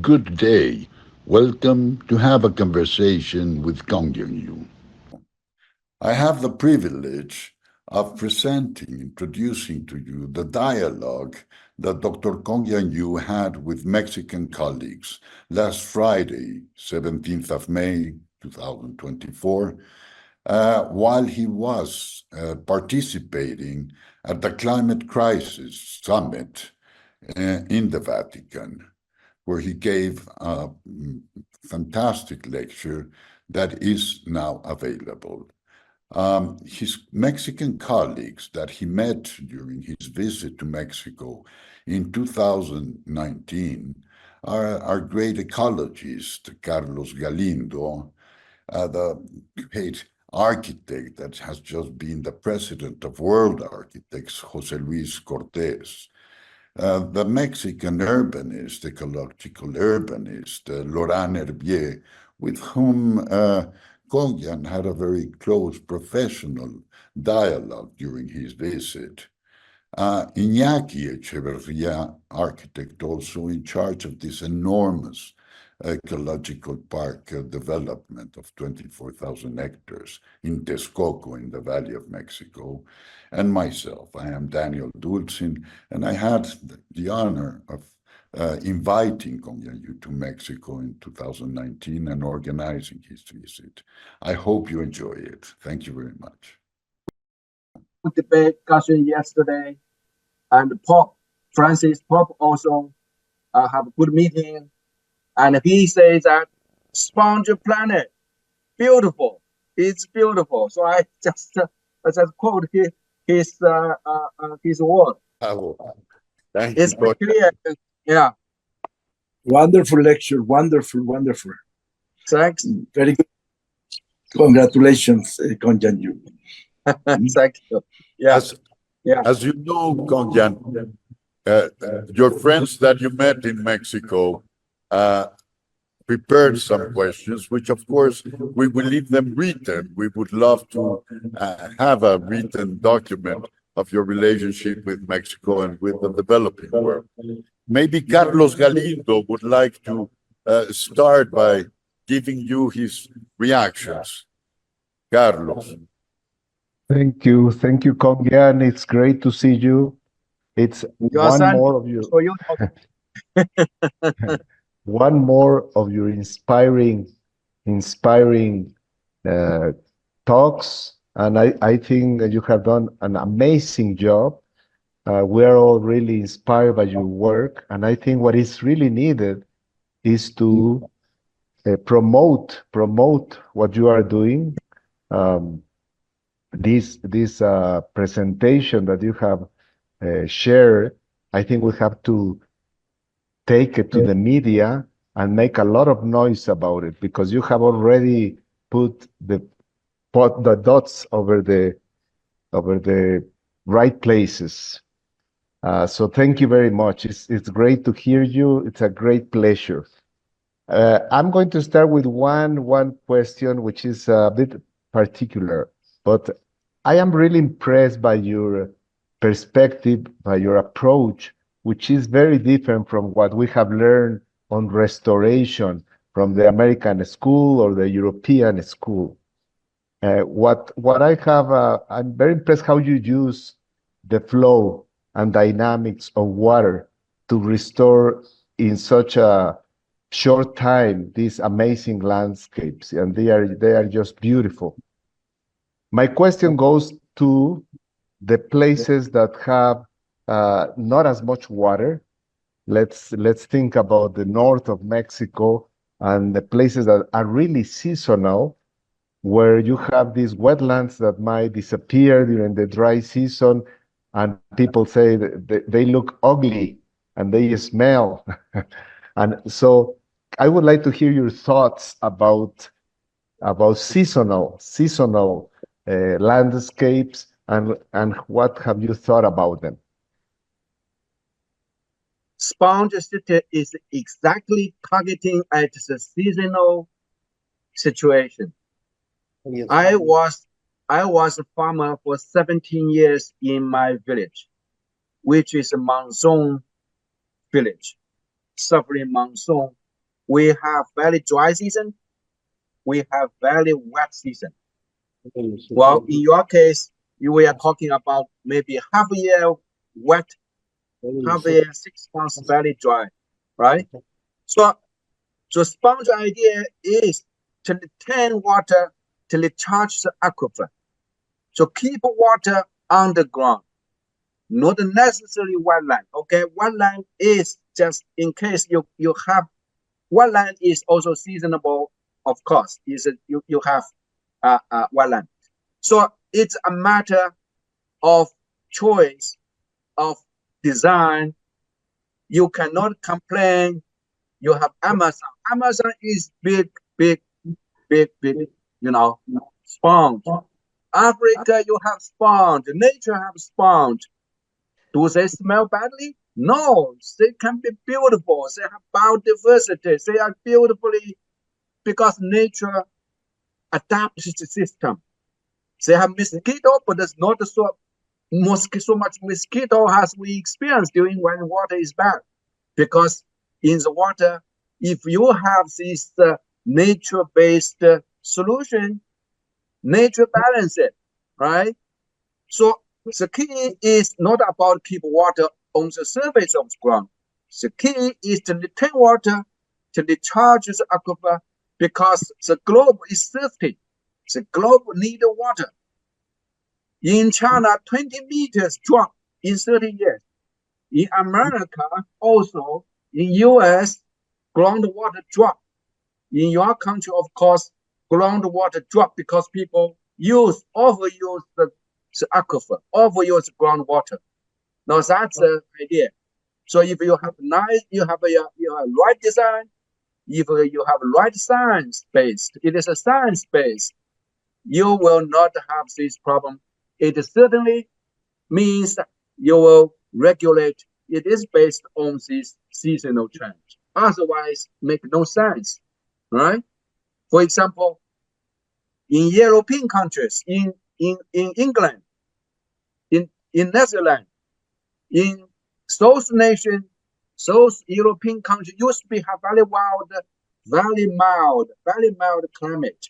Good day. Welcome to have a conversation with KONGJIAN. I have the privilege of introducing to you the dialogue that Dr. KONGJIAN had with Mexican colleagues last Friday, 17th of May, 2024, while he was participating at the Climate Crisis Summit in the Vatican, where he gave a fantastic lecture that is now available. His Mexican colleagues that he met during his visit to Mexico in 2019 are great ecologist Carlos Galindo, the great architect that has just been the president of World Architects, JOSÉ CORTÉS, the Mexican urbanist, ecological urbanist, LAURENT HERBIET, with whom KONGJIAN had a very close professional dialogue during his visit. IñAKI ECHEVERRÍA, architect also in charge of this enormous ecological park development of 24,000 hectares in Texcoco in the Valley of Mexico, and myself. I am Daniel DULTZIN, and I had the honor of inviting KONGJIAN to Mexico in 2019 and organizing his visit. I hope you enjoy it. Thank you very much. Debate discussion yesterday, and Francis Pope also have a good meeting, and he says that sponge planet, beautiful, it's beautiful. So I just quote his word. Thank it's you. clear, yeah. Wonderful lecture, wonderful. Thanks. Very good. Congratulations, KONGJIAN. Thank you. Yes. As you know, KONGJIAN, your friends that you met in Mexico prepared some questions, which of course we will leave them written. We would love to have a written document of your relationship with Mexico and with the developing world. Maybe Carlos Galindo would like to start by giving you his reactions. Carlos. Thank you, KONGJIAN. It's great to see you. It's one more of you. One more of your inspiring talks, and I think that you have done an amazing job. We are all really inspired by your work, and I think what is really needed is to promote what you are doing. This presentation that you have shared, I think we have to take it to the media and make a lot of noise about it, because you have already put the dots over the right places. So thank you very much. It's great to hear you. It's a great pleasure. I'm going to start with one question, which is a bit particular, but I am really impressed by your perspective, by your approach, which is very different from what we have learned on restoration from the American school or the European school. What I have, I'm very impressed how you use the flow and dynamics of water to restore in such a short time these amazing landscapes, and they are just beautiful. My question goes to the places that have not as much water. Let's think about the north of Mexico and the places that are really seasonal, where you have these wetlands that might disappear during the dry season, and people say that they look ugly and they smell. And so I would like to hear your thoughts about seasonal landscapes, and what have you thought about them? Sponge city is exactly targeting at the seasonal situation. Yes. I was a farmer for 17 years in my village, which is a monsoon village, suffering monsoon we have very dry season, we have very wet season. Well, in your case, we are talking about maybe half a year wet, half a year, 6 months very dry, right? So sponge idea is to retain water, to recharge the aquifer. So keep water underground, not necessarily wetland. Okay, wetland is just in case you have, wetland is also seasonable, of course. Is you have wetland. So it's a matter of choice, of design. You cannot complain. You have Amazon. Amazon is big, sponge. Africa, you have sponge. Nature have sponge. Do they smell badly? No, they can be beautiful. They have biodiversity. They are beautifully, because nature adapts the system. They have mosquito, but there's not so much mosquito as we experience during when water is bad. Because in the water, if you have this nature-based solution, nature balance it, right? So the key is not about keep water on the surface of the ground. The key is to retain water, to recharge the aquifer, because the globe is thirsty. The globe needs water. In China, 20 meters drop in 30 years. In America, also, in US, groundwater drop. In your country, of course, groundwater drop because people overuse the aquifer, overuse groundwater. Now that's the idea. So if you have you have right design, if you have right science based, it is a science based, you will not have this problem. It certainly means you will regulate. It is based on this seasonal trend. Otherwise, make no sense, right? For example, in European countries, in England, in Netherlands, in South nation, South European countries used to have very mild climate.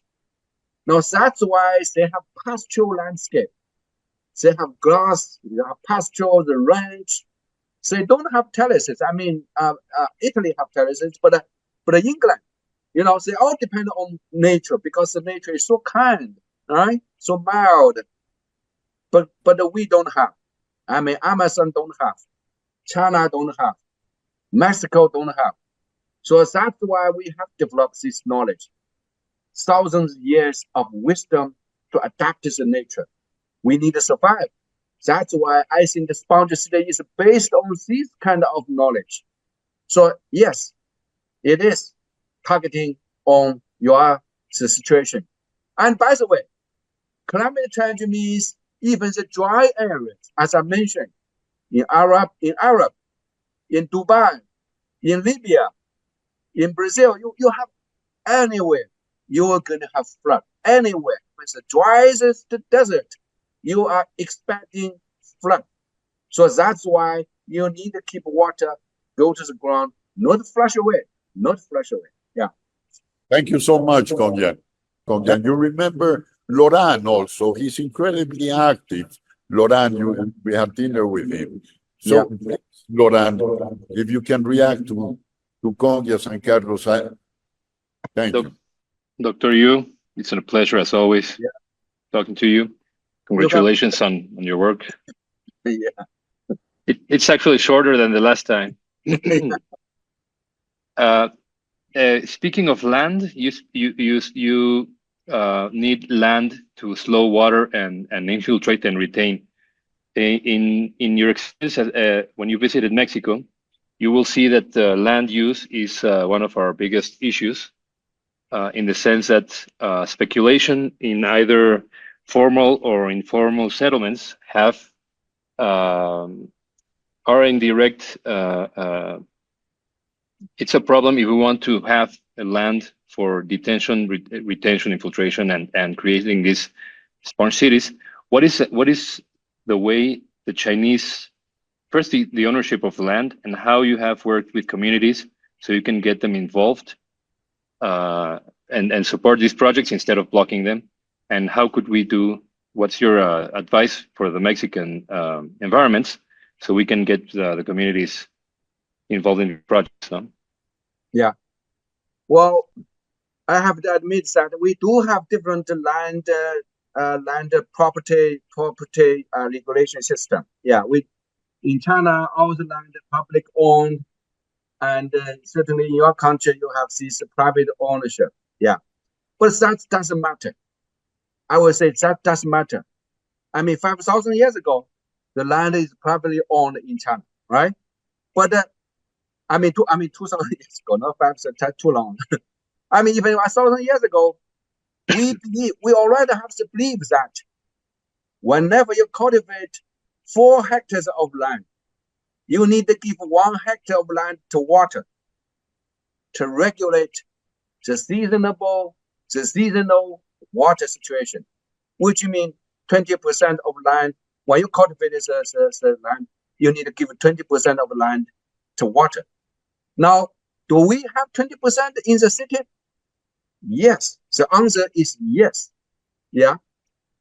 Now that's why they have pastoral landscape. They have grass, they have pasture, the ranch. They don't have terraces. I mean, Italy have terraces, but England, they all depend on nature because the nature is so kind, right? So mild. But we don't have. I mean, Amazon don't have. China don't have. Mexico don't have. So that's why we have developed this knowledge. Thousands of years of wisdom to adapt to the nature. We need to survive. That's why I think the sponge study is based on this kind of knowledge. So yes, it is targeting on your situation. And by the way, climate change means even the dry areas, as I mentioned, in Arab, in Dubai, in Libya, in Brazil, you have anywhere you are going to have flood. Anywhere with the driest desert, you are expecting flood. So that's why you need to keep water go to the ground, not flush away, Yeah. Thank you so much, KONGJIAN. KONGJIAN, you remember Laurent also. He's incredibly active. Laurent, we had dinner with him. So, Laurent, if you can react to KONGJIAN and Carlos, thank you. Dr. Yu, it's a pleasure as always talking to you. Congratulations on your work. Yeah. It's actually shorter than the last time. Speaking of land, you need land to slow water and infiltrate and retain. In your experience when you visited Mexico, you will see that land use is one of our biggest issues, in the sense that speculation in either formal or informal settlements are in direct. It's a problem if we want to have a land for detention, retention, infiltration, and creating these sponge cities. What is the way the Chinese, first the ownership of land and how you have worked with communities so you can get them involved and support these projects instead of blocking them? And how could we do? What's your advice for the Mexican environments so we can get the communities involved in projects? No? Yeah. Well, I have to admit that we do have different land property regulation system. Yeah, in China, all the land public owned, and certainly in your country you have this private ownership. Yeah, but that doesn't matter. I would say that doesn't matter. I mean, 5,000 years ago, the land is privately owned in China, right? But 2,000 years ago, not 5,000, that's too long. I mean, even 1,000 years ago, we already have to believe that whenever you cultivate 4 hectares of land, you need to give 1 hectare of land to water to regulate the seasonal water situation, which means 20% of land. When you cultivate the land, you need to give 20% of land to water. Now, do we have 20% in the city? Yes. The answer is yes. Yeah.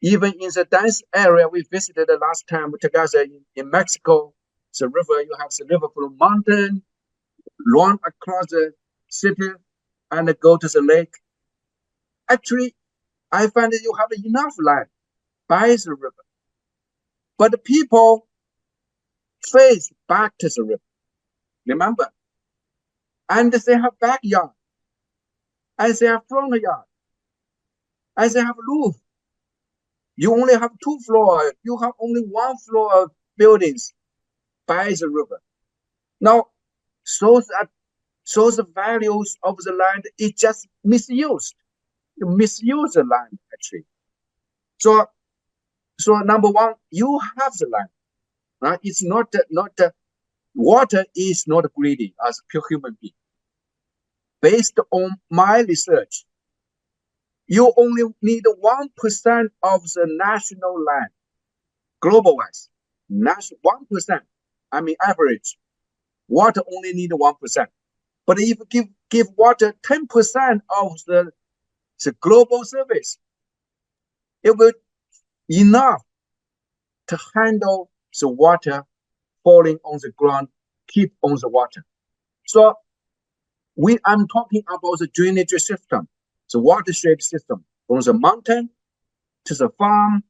Even in the dense area we visited the last time together in Mexico, the river, you have the river from mountain, run across the city and go to the lake. Actually, I find that you have enough land by the river. But the people face back to the river. Remember? And they have backyard. And they have front yard. And they have roof. You only have 2 floors. You have only 1 floor of buildings by the river. Now, so the values of the land is just misused. You misuse the land, actually. So number 1, you have the land. Right? It's not water is not greedy as a pure human being. Based on my research, you only need 1% of the national land, global-wise. 1%. I mean, average. Water only need 1%. But if you give water 10% of the global surface, it will enough to handle the water falling on the ground, keep on the water. So I'm talking about the drainage system, the watershed system, from the mountain to the farm,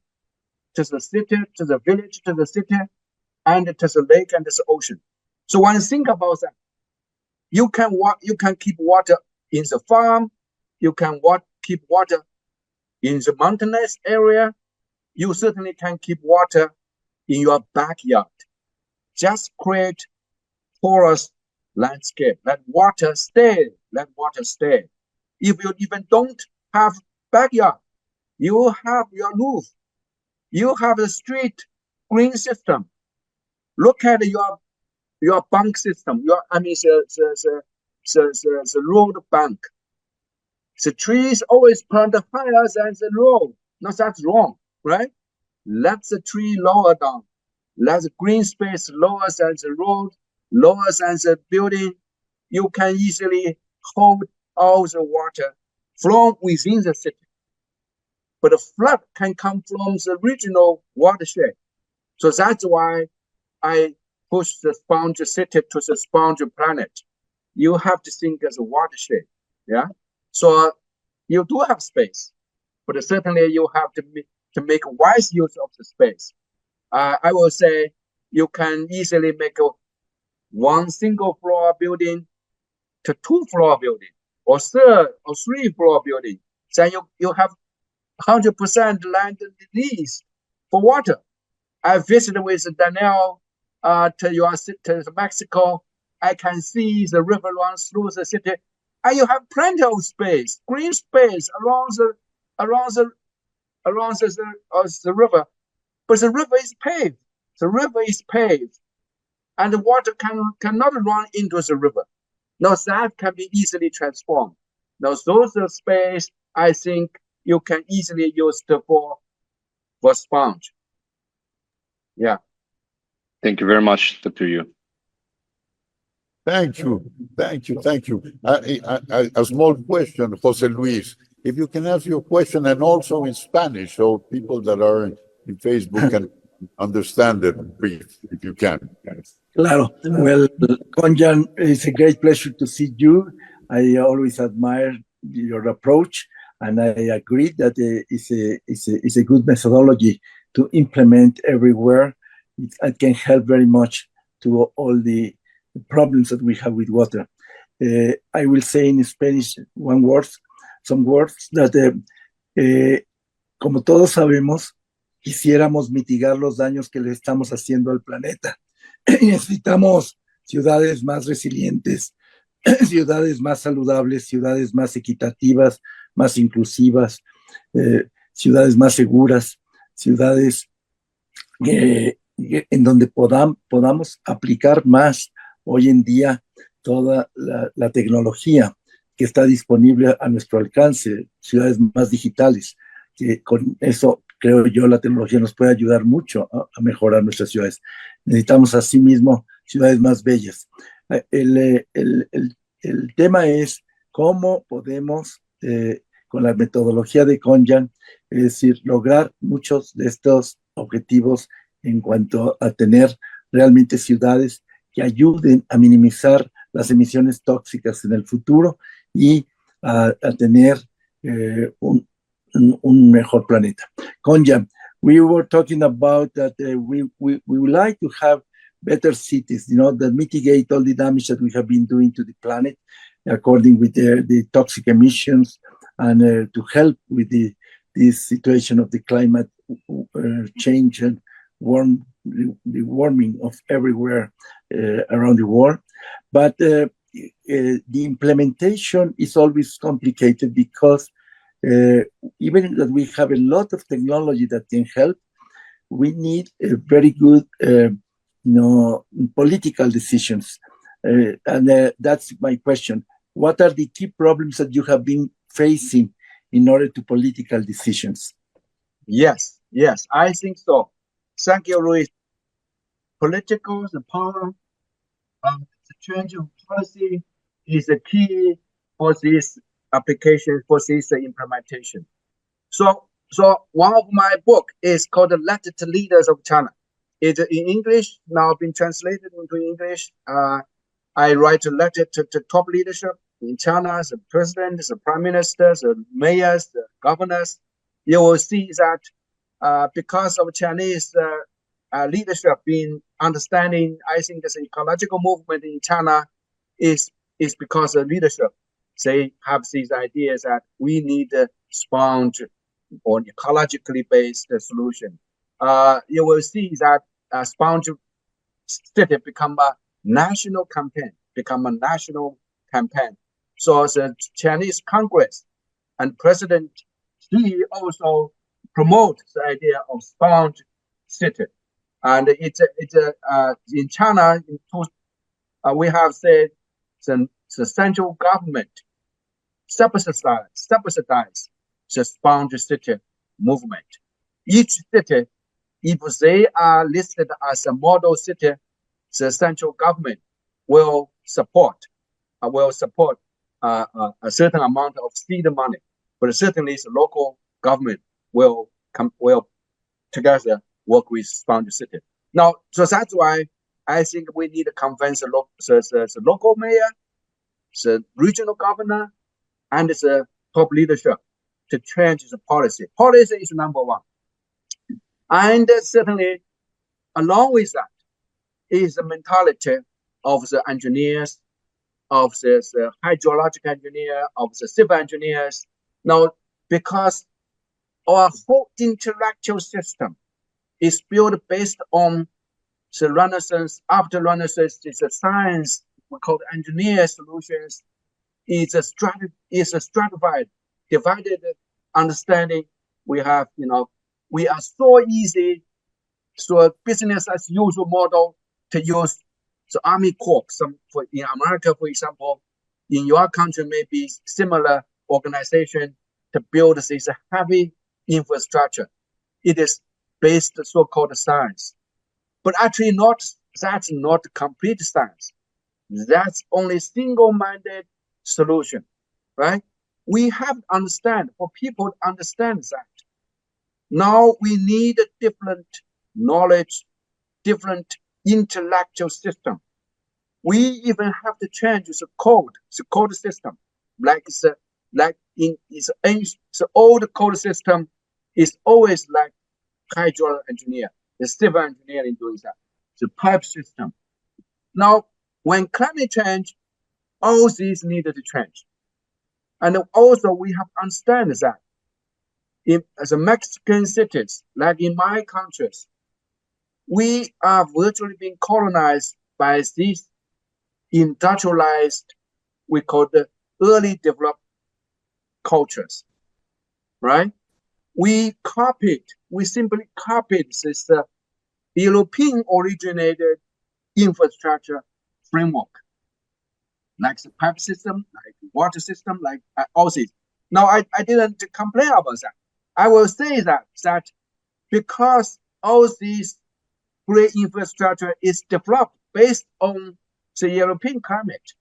to the city, to the village, to the city, and to the lake and the ocean. So when you think about that, you can keep water in the farm, you can keep water in the mountainous area, you certainly can keep water in your backyard. Just create porous landscape. Let water stay. Let water stay. If you even don't have backyard, you have your roof. You have the street green system. Look at your bank system. The road bank. The trees always plant higher than the road. No, that's wrong, right? Let the tree lower down. Let the green space lower than the road, lower than the building. You can easily hold all the water from within the city. But the flood can come from the regional watershed. So that's why I push the sponge city to the sponge planet. You have to think as a watershed. Yeah. So you do have space, but certainly you have to make wise use of the space. I will say you can easily make a 1 single floor building to 2 floor building, or 3 floor building. Then you have 100% land lease for water. I visited with Daniel to Mexico. I can see the river runs through the city, and you have plenty of space, green space around the river. But the river is paved. The river is paved, and the water cannot run into the river. Now that can be easily transformed. Now those space, I think you can easily use for sponge. Yeah. Thank you very much, Dr. Yu. Thank you, thank you, thank you. A small question, Jose Luis. If you can ask your question and also in Spanish, so people that are in Facebook can understand it, brief, if you can. Claro. Well, KONGJIAN, it's a great pleasure to see you. I always admire your approach, and I agree that it's a good methodology to implement everywhere. It can help very much to all the problems that we have with water. I will say in Spanish some words that, como todos sabemos, quisiéramos mitigar los daños que le estamos haciendo al planeta. Necesitamos ciudades más resilientes, ciudades más saludables, ciudades más equitativas, más inclusivas, ciudades más seguras, ciudades en donde podamos aplicar más hoy en día toda la tecnología que está disponible a nuestro alcance, ciudades más digitales, que con eso creo yo la tecnología nos puede ayudar mucho a mejorar nuestras ciudades. Necesitamos asimismo ciudades más bellas. El tema es cómo podemos, con la metodología de KONGJIAN, es decir, lograr muchos de estos objetivos en cuanto a tener realmente ciudades que ayuden a minimizar las emisiones tóxicas en el futuro y a tener un mejor planeta. KONGJIAN, we were talking about that we would like to have better cities, that mitigate all the damage that we have been doing to the planet, according with the toxic emissions, and to help with this situation of the climate change and the warming of everywhere around the world. But the implementation is always complicated because even that we have a lot of technology that can help, we need a very good, political decisions. And that's my question. What are the key problems that you have been facing in order to political decisions? Yes, I think so. Thank you, Luis. Political, the power, the change of policy is the key for this application, for this implementation. So one of my book is called Elected Leaders of China. It's in English, now been translated into English. I write elected to top leadership in China, the president, the prime minister, the mayors, the governors. You will see that because of Chinese leadership being understanding, I think this ecological movement in China is because of leadership. They have these ideas that we need a sponge or ecologically based solution. You will see that sponge city become a national campaign, So the Chinese Congress and President Xi also promote the idea of sponge city. And it's in China, we have said the central government subsidize the sponge city movement. Each city, if they are listed as a model city, the central government will support a certain amount of seed money, but certainly the local government will together work with sponge city. Now, so that's why I think we need to convince the local mayor, the regional governor, and the top leadership to change the policy. Policy is number one. And certainly, along with that, is the mentality of the engineers, of the hydrological engineer, of the civil engineers. Now, because our whole intellectual system is built based on the Renaissance. After Renaissance, it's a science we call engineer solutions. It's a stratified, divided understanding. We have, we are so easy, so a business as usual model to use the Army Corps. In America, for example, in your country, maybe similar organization to build this heavy infrastructure. It is based so-called science, but actually that's not complete science. That's only single-minded solution, right? We have to understand, for people to understand that. Now we need a different knowledge, different intellectual system. We even have to change the code system. Like in the old code system is always like hydro engineer, the civil engineering doing that, the pipe system. Now, when climate change, all these needed to change. And also we have to understand that in the Mexican cities, like in my countries, we are virtually being colonized by these industrialized, we call the early developed cultures, right? We simply copied this European originated infrastructure framework, like the pipe system, like the water system, like all this. Now, I didn't complain about that. I will say that because all these great infrastructure is developed based on the European climate,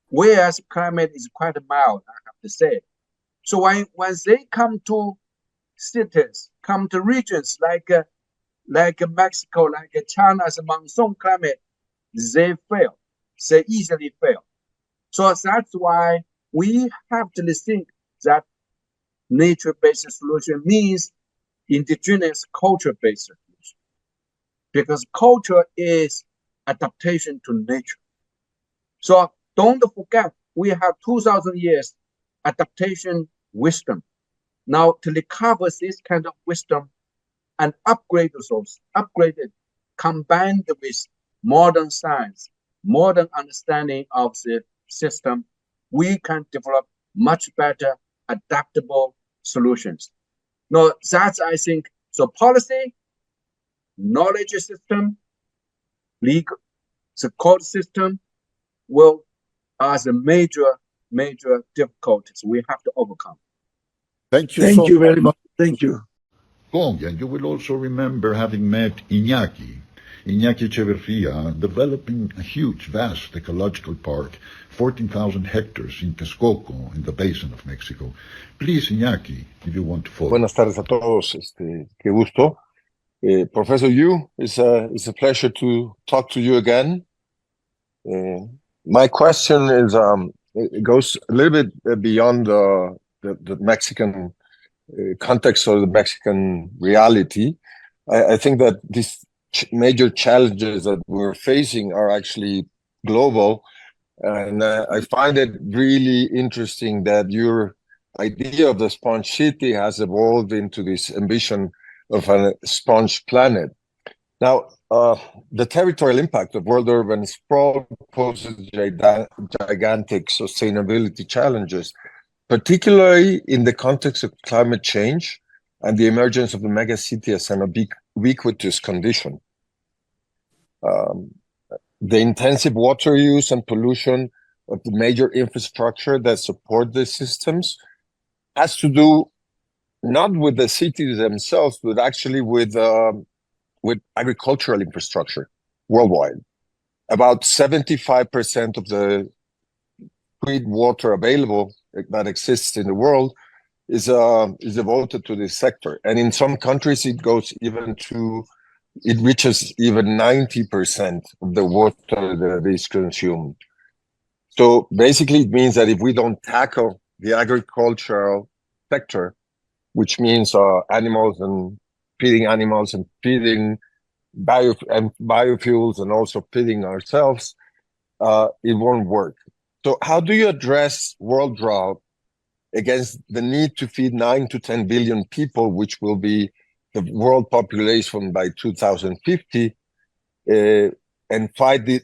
whereas climate is quite mild, I have to say. So when they come to cities, come to regions like Mexico, like China's monsoon climate, they fail. They easily fail. So that's why we have to think that nature-based solution means indigenous culture-based solution. Because culture is adaptation to nature. So don't forget, we have 2,000 years adaptation wisdom. Now to recover this kind of wisdom and upgrade those, combined with modern science, modern understanding of the system, we can develop much better adaptable solutions. Now that's, I think, so policy, knowledge system, legal, the court system are the major difficulties we have to overcome. Thank you Thank so you much. very much. Thank you. And you will also remember having met IñAKI Echeverría, developing a huge, vast ecological park, 14,000 hectares in Texcoco, in the basin of Mexico. Please, IñAKI, if you want to follow. Buenas tardes a todos. Qué gusto. Professor Yu, it's a pleasure to talk to you again. My question is, it goes a little bit beyond the Mexican context or the Mexican reality. I think that these major challenges that we're facing are actually global. And I find it really interesting that your idea of the sponge city has evolved into this ambition of a sponge planet. Now, the territorial impact of world urban sprawl poses gigantic sustainability challenges, particularly in the context of climate change and the emergence of the megacity as an ubiquitous condition. The intensive water use and pollution of the major infrastructure that support these systems has to do not with the cities themselves, but actually with agricultural infrastructure worldwide. About 75% of the treated water available that exists in the world is devoted to this sector, and in some countries it reaches even 90% of the water that is consumed. So basically it means that if we don't tackle the agricultural sector, which means animals and feeding biofuels and also feeding ourselves, it won't work. So how do you address world drought against the need to feed 9 to 10 billion people, which will be the world population by 2050, and fight the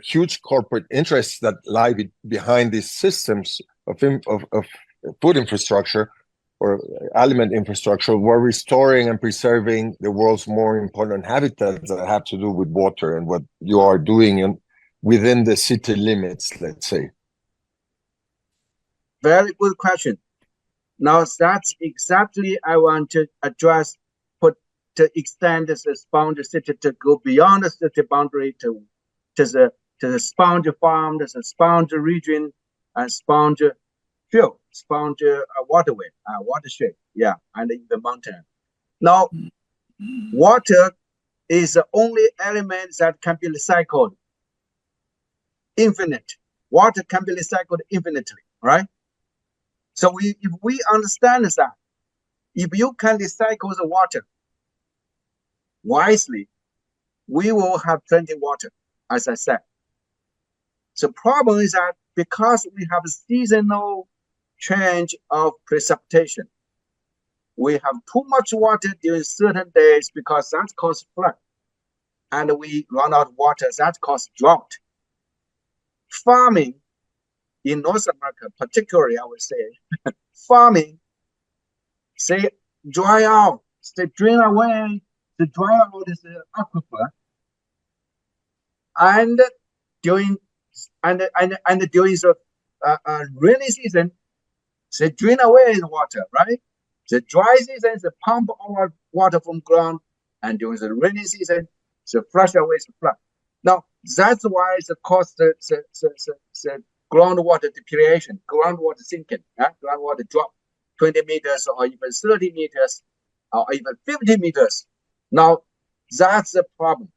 huge corporate interests that lie behind these systems of food infrastructure or aliment infrastructure, while restoring and preserving the world's more important habitats that have to do with water and what you are doing within the city limits, let's say? Very good question. Now that's exactly I want to address, to extend the sponge city to go beyond the city boundary to the to the sponge farm, to the sponge region, and sponge field, sponge waterway, watershed, yeah, and the mountain. Now, water is the only element that can be recycled infinite. Water can be recycled infinitely, right? So if we understand that, if you can recycle the water wisely, we will have plenty of water, as I said. The problem is that because we have a seasonal change of precipitation, we have too much water during certain days because that causes flood. And we run out of water, that causes drought. Farming in North America, particularly, I would say, farming, say, dry out, say, drain away, the dry out is the aquifer. And during the rainy season, they drain away the water, right? The dry season, they pump our water from ground, and during the rainy season, they flush away the flood. Now, that's why the cost the groundwater depletion, groundwater sinking, groundwater drop 20 meters or even 30 meters or even 50 meters. Now, that's the problem.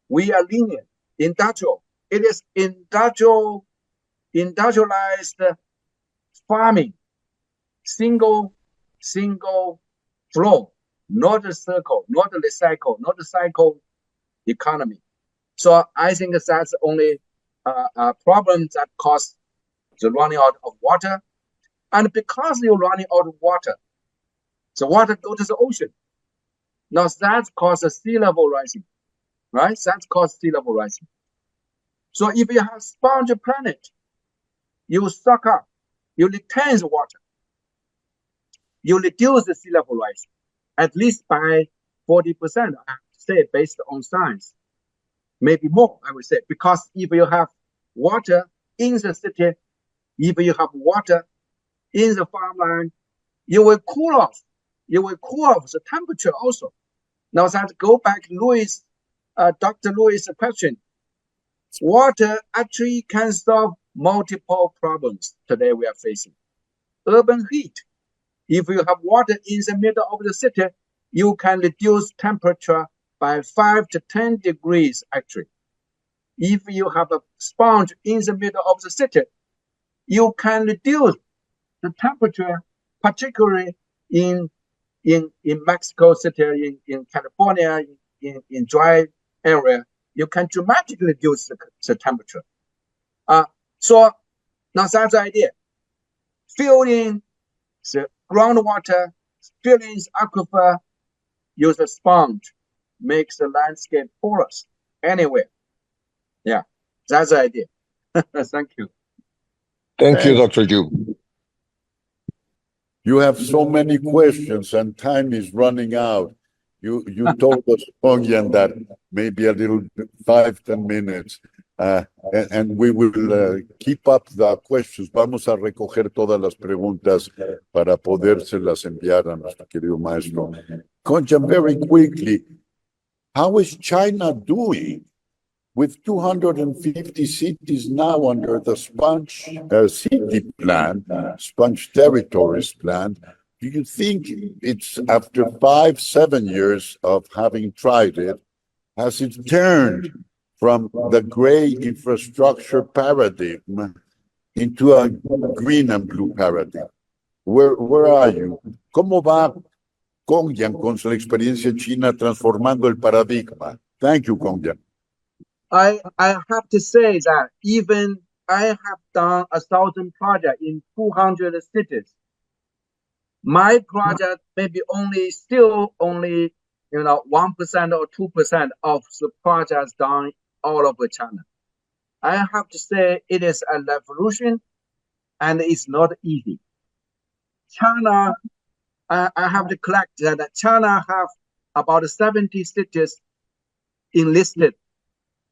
We are linear, industrial. It is industrialized farming, single flow, not a circle, not a recycle, not a cycle economy. So I think that's the only problem that causes the running out of water. And because you're running out of water, the water goes to the ocean. Now that causes sea level rising, right? That causes sea level rising. So if you have sponge planet, you suck up, you retain the water, you reduce the sea level rise, at least by 40%, I have to say, based on science. Maybe more, I would say, because if you have water in the city, if you have water in the farmland, you will cool off. You will cool off the temperature also. Now that go back to Dr. Lewis' question. Water actually can solve multiple problems today we are facing. Urban heat. If you have water in the middle of the city, you can reduce temperature by 5 to 10 degrees actually. If you have a sponge in the middle of the city, you can reduce the temperature, particularly in Mexico City, in California, in dry area, you can dramatically reduce the temperature. So now that's the idea. Filling the groundwater, filling the aquifer, use a sponge, makes the landscape porous anywhere. Yeah, that's the idea. Thank you. Thank you, Dr. Yu. You have so many questions and time is running out. You told us, KONGJIAN, that maybe a little 5-10 minutes, and we will keep up the questions. Vamos a recoger todas las preguntas para podérselas enviar a nuestro querido maestro. KONGJIAN, very quickly, how is China doing with 250 cities now under the sponge city plan, sponge territories plan? Do you think it's after 5-7 years of having tried it, has it turned from the gray infrastructure paradigm into a green and blue paradigm? Where are you? ¿Cómo va KONGJIAN con su experiencia china transformando el paradigma? Thank you, KONGJIAN. I have to say that even I have done 1,000 projects in 200 cities. My project may be still only 1% or 2% of the projects done all over China. I have to say it is a revolution and it's not easy. China, I have to collect that China have about 70 cities listed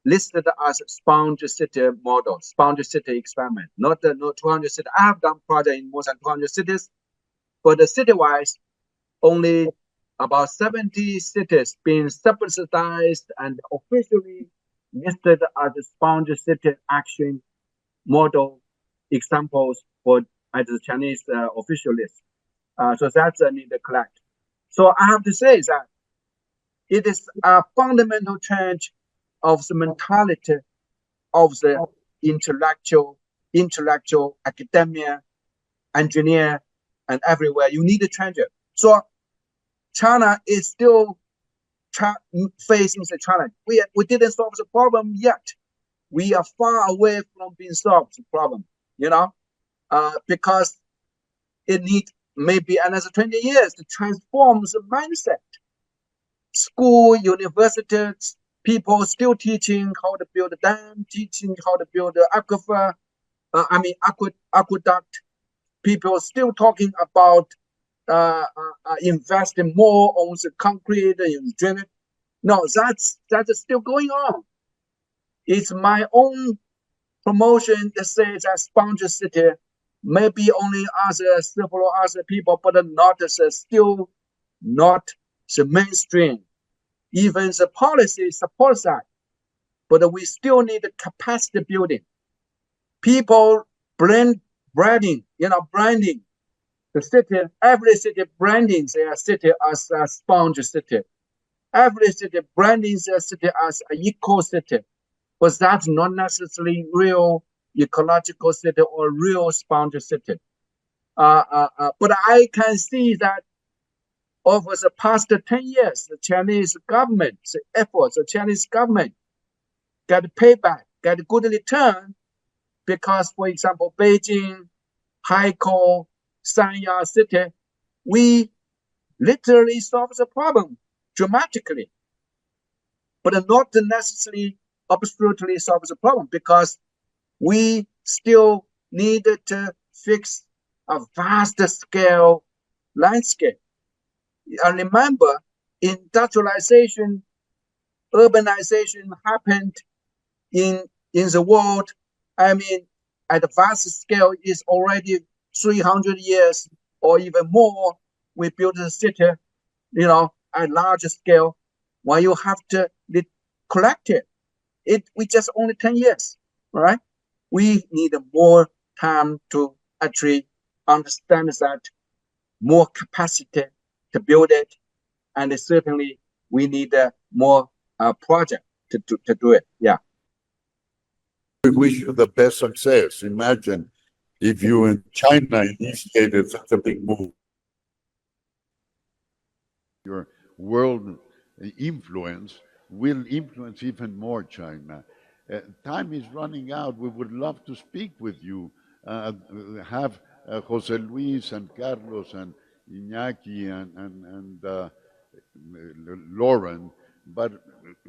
as sponge city model, sponge city experiment, not 200 cities. I have done project in more than 200 cities, but the city-wise, only about 70 cities being subsidized and officially listed as the sponge city action model examples for as the Chinese official list. So that's a need to collect. So I have to say that it is a fundamental change of the mentality of the intellectual, academia, engineer, and everywhere. You need to change it. So China is still facing the challenge. We didn't solve the problem yet. We are far away from being solved the problem, because it needs maybe another 20 years to transform the mindset. School, universities, people still teaching how to build a dam, teaching how to build an aquifer, aqueduct. People still talking about investing more on the concrete and drainage. No, that's still going on. It's my own promotion that says that sponge city, maybe only several other people, but still not the mainstream. Even the policy supports that, but we still need the capacity building. People branding the city. Every city branding their city as a sponge city. Every city branding their city as an eco city, but that's not necessarily real ecological city or real sponge city. But I can see that over the past 10 years, the Chinese government, the efforts, the Chinese government get payback, get good return, because, for example, Beijing, Haikou, Sanya city, we literally solve the problem dramatically, but not necessarily absolutely solve the problem, because we still needed to fix a vast scale landscape. I remember industrialization, urbanization happened in the world. I mean, at a vast scale is already 300 years or even more. We built a city, at large scale. When you have to collect it, we just only 10 years, right? We need more time to actually understand that, more capacity to build it, and certainly we need more project to do it. Yeah. We wish you the best success. Imagine if you in China initiated such a big move. Your world influence will influence even more China. Time is running out. We would love to speak with you, have Jose Luis and Carlos and IÑAKI and Laurent, but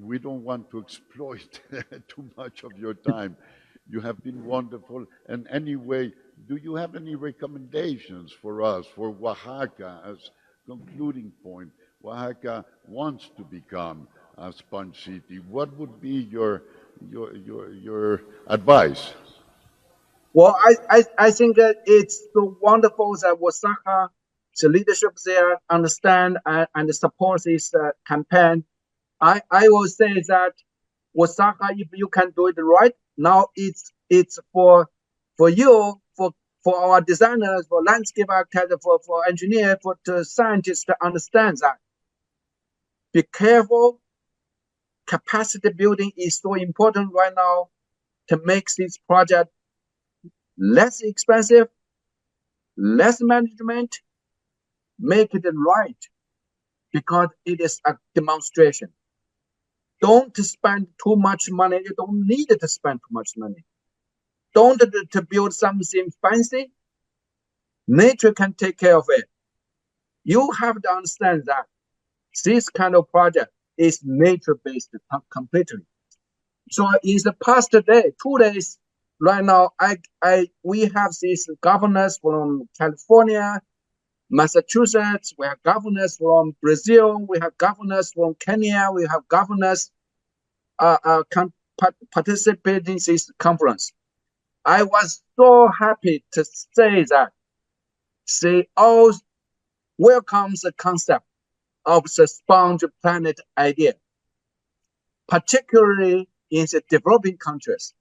we don't want to exploit too much of your time. You have been wonderful. And anyway, do you have any recommendations for us, for Oaxaca, as concluding point? Oaxaca wants to become a sponge city. What would be your advice? Well, I think it's so wonderful that OAXACA, the leadership there, understand and support this campaign. I will say that OAXACA, if you can do it right, now it's for you, for our designers, for landscape architects, for engineers, for the scientists to understand that. Be careful. Capacity building is so important right now to make this project less expensive, less management, make it right, because it is a demonstration. Don't spend too much money. You don't need to spend too much money. Don't to build something fancy. Nature can take care of it. You have to understand that this kind of project is nature-based completely. So in the past 2 days, right now, we have these governors from California, Massachusetts, we have governors from Brazil, we have governors from Kenya, we have governors participating in this conference. I was so happy to say that they all welcome the concept of the sponge planet idea, particularly in the developing countries.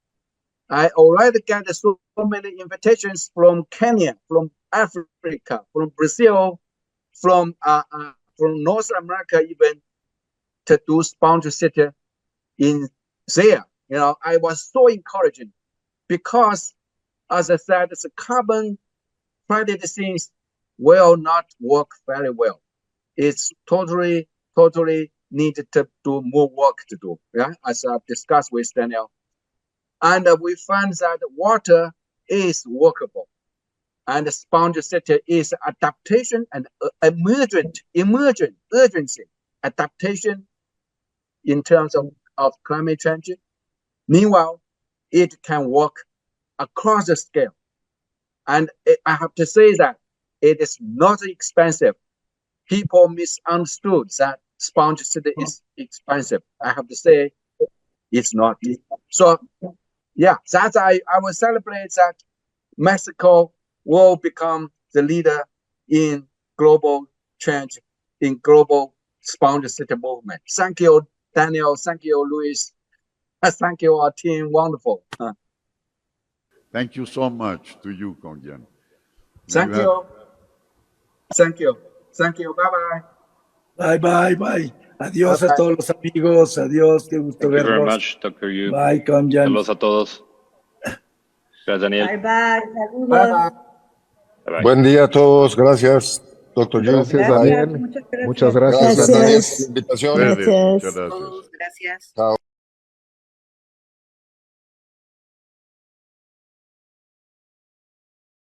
I already get so many invitations from Kenya, from Africa, from Brazil, from North America, even to do sponsorship in there. You know, I was so encouraging because, as I said, the carbon credit things will not work very well. It's totally needed to do more work to do. Yeah, as I've discussed with Daniel. And we find that water is workable, and the sponsorship is adaptation and emergent urgency adaptation in terms of climate change. Meanwhile, it can work across the scale. And I have to say that it is not expensive. People misunderstood that sponsorship is expensive. I have to say it's not. So yeah, that I will celebrate that Mexico will become the leader in global change, in global sponsorship movement. Thank you, Daniel. Thank you, Luis. Thank you, our team. Wonderful. Thank you so much to you, KONGJIAN. Thank you. Thank you. Thank you. Bye-bye. Bye. Adiós a todos los amigos. Adiós. Qué gusto Thank you very verlos. much, Dr. Yu. Bye, KONGJIAN. Saludos a todos. Gracias, Daniel. Bye. Saludos. Bye-bye. Bye-bye. Buen día a todos. Gracias, Dr. Yu. Gracias, Gracias, Daniel. muchas gracias. Muchas gracias, Gracias, Daniel. Daniel, por la invitación. Muchas gracias. Todos, gracias. Chao.